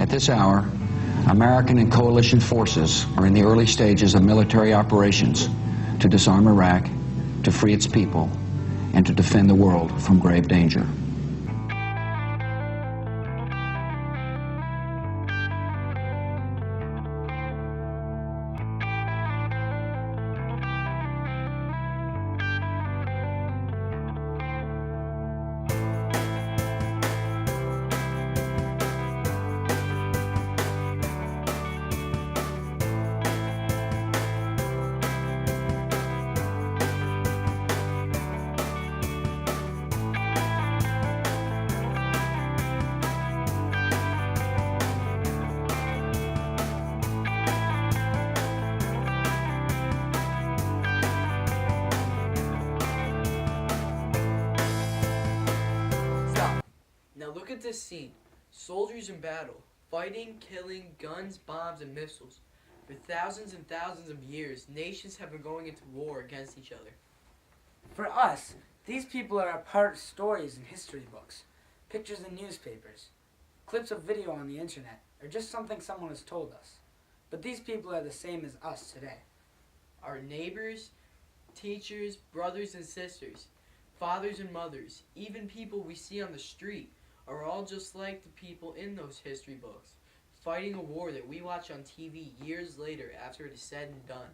At this hour, American and coalition forces are in the early stages of military operations to disarm Iraq, to free its people, and to defend the world from grave danger. Now look at this scene. Soldiers in battle, fighting, killing, guns, bombs, and missiles. For thousands and thousands of years, nations have been going into war against each other. For us, these people are a part of stories in history books, pictures in newspapers, clips of video on the internet, or just something someone has told us. But these people are the same as us today. Our neighbors, teachers, brothers and sisters, fathers and mothers, even people we see on the street, are all just like the people in those history books, fighting a war that we watch on TV years later after it is said and done.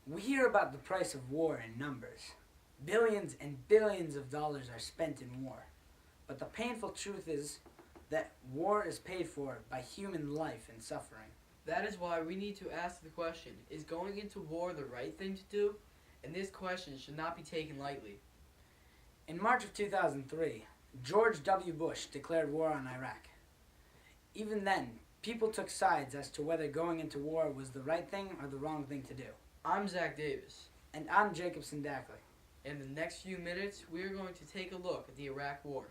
We hear about the price of war in numbers. Billions and billions of dollars are spent in war. But the painful truth is that war is paid for by human life and suffering. That is why we need to ask the question, is going into war the right thing to do? And this question should not be taken lightly. In March of 2003, George W. Bush declared war on Iraq. Even then, people took sides as to whether going into war was the right thing or the wrong thing to do. I'm Zach Davis. And I'm Jacob Sandakly. In the next few minutes, we are going to take a look at the Iraq War.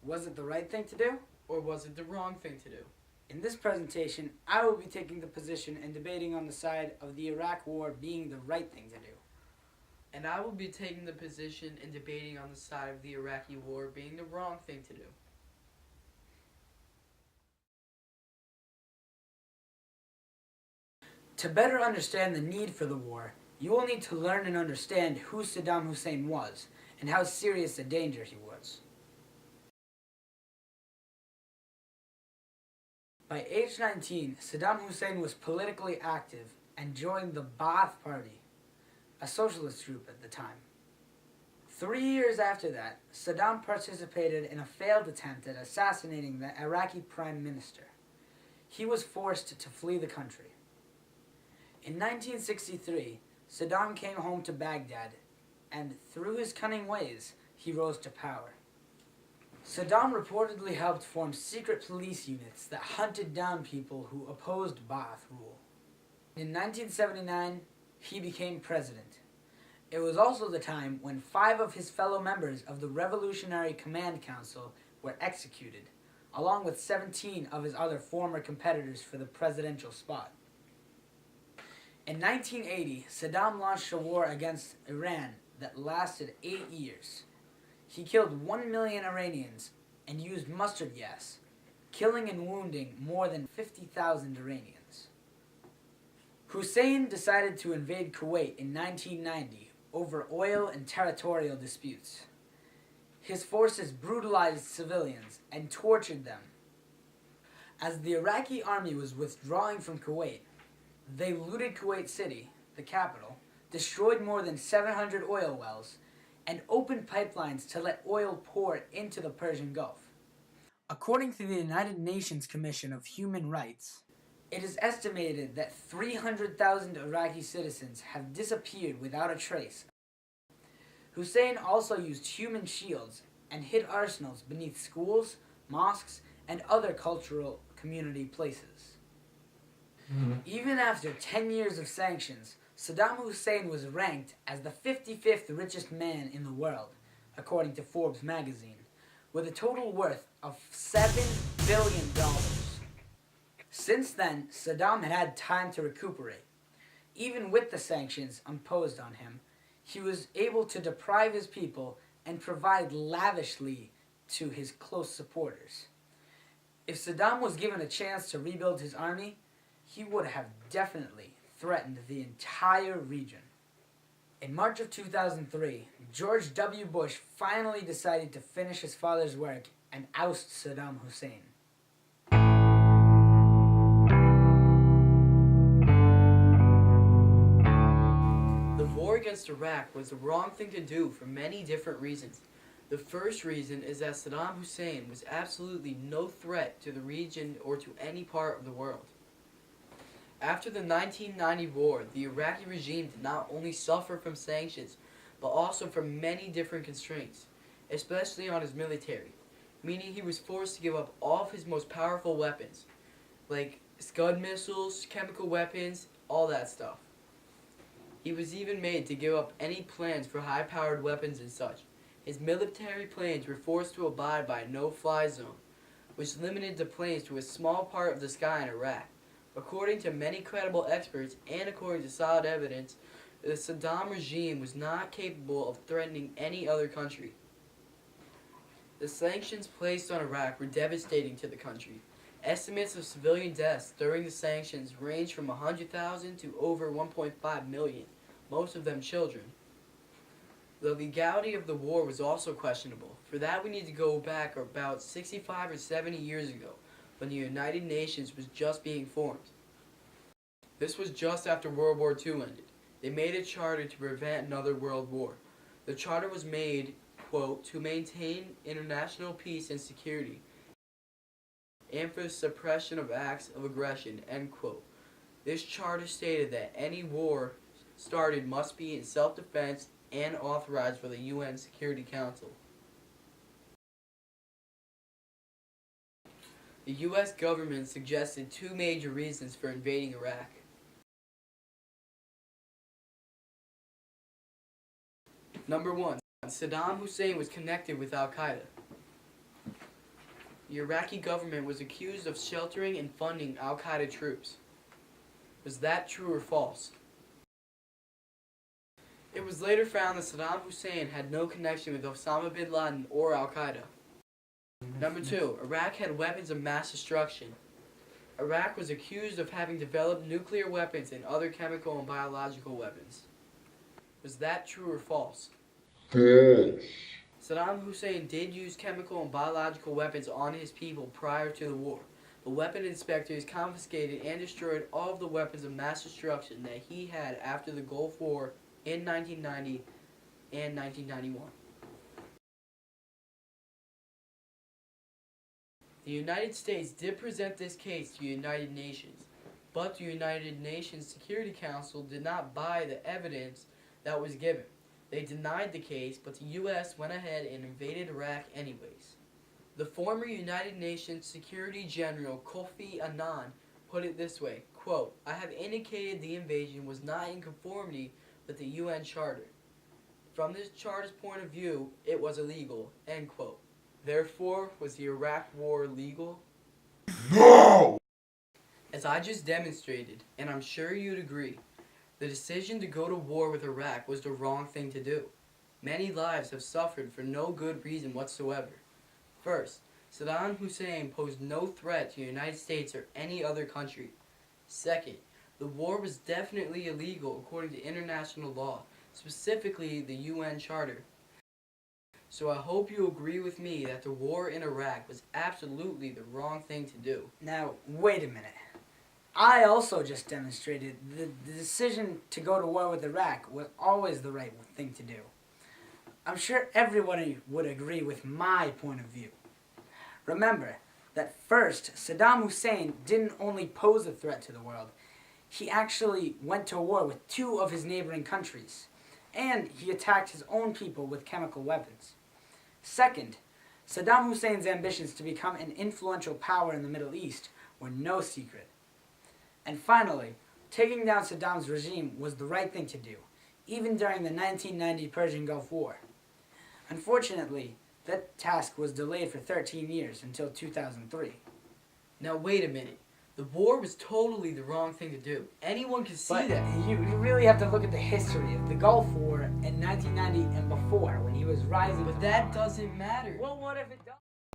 Was it the right thing to do? Or was it the wrong thing to do? In this presentation, I will be taking the position and debating on the side of the Iraq War being the right thing to do. And I will be taking the position and debating on the side of the Iraqi war being the wrong thing to do. To better understand the need for the war, you will need to learn and understand who Saddam Hussein was and how serious a danger he was. By age 19, Saddam Hussein was politically active and joined the Ba'ath Party, a socialist group at the time. 3 years after that, Saddam participated in a failed attempt at assassinating the Iraqi prime minister. He was forced to flee the country. In 1963, Saddam came home to Baghdad, and through his cunning ways, he rose to power. Saddam reportedly helped form secret police units that hunted down people who opposed Ba'ath rule. In 1979, he became president. It was also the time when 5 of his fellow members of the Revolutionary Command Council were executed, along with 17 of his other former competitors for the presidential spot. In 1980, Saddam launched a war against Iran that lasted 8 years. He killed 1 million Iranians and used mustard gas, killing and wounding more than 50,000 Iranians. Hussein decided to invade Kuwait in 1990 over oil and territorial disputes. His forces brutalized civilians and tortured them. As the Iraqi army was withdrawing from Kuwait, they looted Kuwait City, the capital, destroyed more than 700 oil wells, and opened pipelines to let oil pour into the Persian Gulf. According to the United Nations Commission of Human Rights, it is estimated that 300,000 Iraqi citizens have disappeared without a trace. Hussein also used human shields and hid arsenals beneath schools, mosques, and other cultural community places. Even after 10 years of sanctions, Saddam Hussein was ranked as the 55th richest man in the world, according to Forbes magazine, with a total worth of $7 billion. Since then, Saddam had had time to recuperate. Even with the sanctions imposed on him, he was able to deprive his people and provide lavishly to his close supporters. If Saddam was given a chance to rebuild his army, he would have definitely threatened the entire region. In March of 2003, George W. Bush finally decided to finish his father's work and oust Saddam Hussein. The war against Iraq was the wrong thing to do for many different reasons. The first reason is that Saddam Hussein was absolutely no threat to the region or to any part of the world. After the 1990 war, the Iraqi regime did not only suffer from sanctions, but also from many different constraints, especially on his military, meaning he was forced to give up all of his most powerful weapons, like Scud missiles, chemical weapons, all that stuff. He was even made to give up any plans for high-powered weapons and such. His military planes were forced to abide by a no-fly zone, which limited the planes to a small part of the sky in Iraq. According to many credible experts and according to solid evidence, the Saddam regime was not capable of threatening any other country. The sanctions placed on Iraq were devastating to the country. Estimates of civilian deaths during the sanctions range from 100,000 to over 1.5 million, most of them children. The legality of the war was also questionable. For that we need to go back about 65 or 70 years ago, when the United Nations was just being formed. This was just after World War II ended. They made a charter to prevent another world war. The charter was made, quote, to maintain international peace and security, and for the suppression of acts of aggression, end quote. This charter stated that any war started must be in self-defense and authorized by the UN Security Council. The U.S. government suggested two major reasons for invading Iraq. Number one, Saddam Hussein was connected with Al-Qaeda. The Iraqi government was accused of sheltering and funding Al-Qaeda troops. Was that true or false? It was later found that Saddam Hussein had no connection with Osama bin Laden or Al-Qaeda. Number two, Iraq had weapons of mass destruction. Iraq was accused of having developed nuclear weapons and other chemical and biological weapons. Was that true or false? False. Saddam Hussein did use chemical and biological weapons on his people prior to the war. The weapon inspectors confiscated and destroyed all of the weapons of mass destruction that he had after the Gulf War in 1990 and 1991. The United States did present this case to the United Nations, but the United Nations Security Council did not buy the evidence that was given. They denied the case, but the U.S. went ahead and invaded Iraq anyways. The former United Nations Security General Kofi Annan put it this way, quote, I have indicated the invasion was not in conformity with the UN Charter. From this charter's point of view, it was illegal, end quote. Therefore, was the Iraq War legal? No! As I just demonstrated, and I'm sure you'd agree, the decision to go to war with Iraq was the wrong thing to do. Many lives have suffered for no good reason whatsoever. First, Saddam Hussein posed no threat to the United States or any other country. Second, the war was definitely illegal according to international law, specifically the UN Charter. So I hope you agree with me that the war in Iraq was absolutely the wrong thing to do. Now, wait a minute. I also just demonstrated the decision to go to war with Iraq was always the right thing to do. I'm sure everyone would agree with my point of view. Remember that first, Saddam Hussein didn't only pose a threat to the world, he actually went to war with two of his neighboring countries, and he attacked his own people with chemical weapons. Second, Saddam Hussein's ambitions to become an influential power in the Middle East were no secret. And finally, taking down Saddam's regime was the right thing to do, even during the 1990 Persian Gulf War. Unfortunately, that task was delayed for 13 years until 2003. Now wait a minute. The war was totally the wrong thing to do. Anyone can see But that. you really have to look at the history of the Gulf War in 1990 and before, when he was rising. But that doesn't matter. Well, what if it does?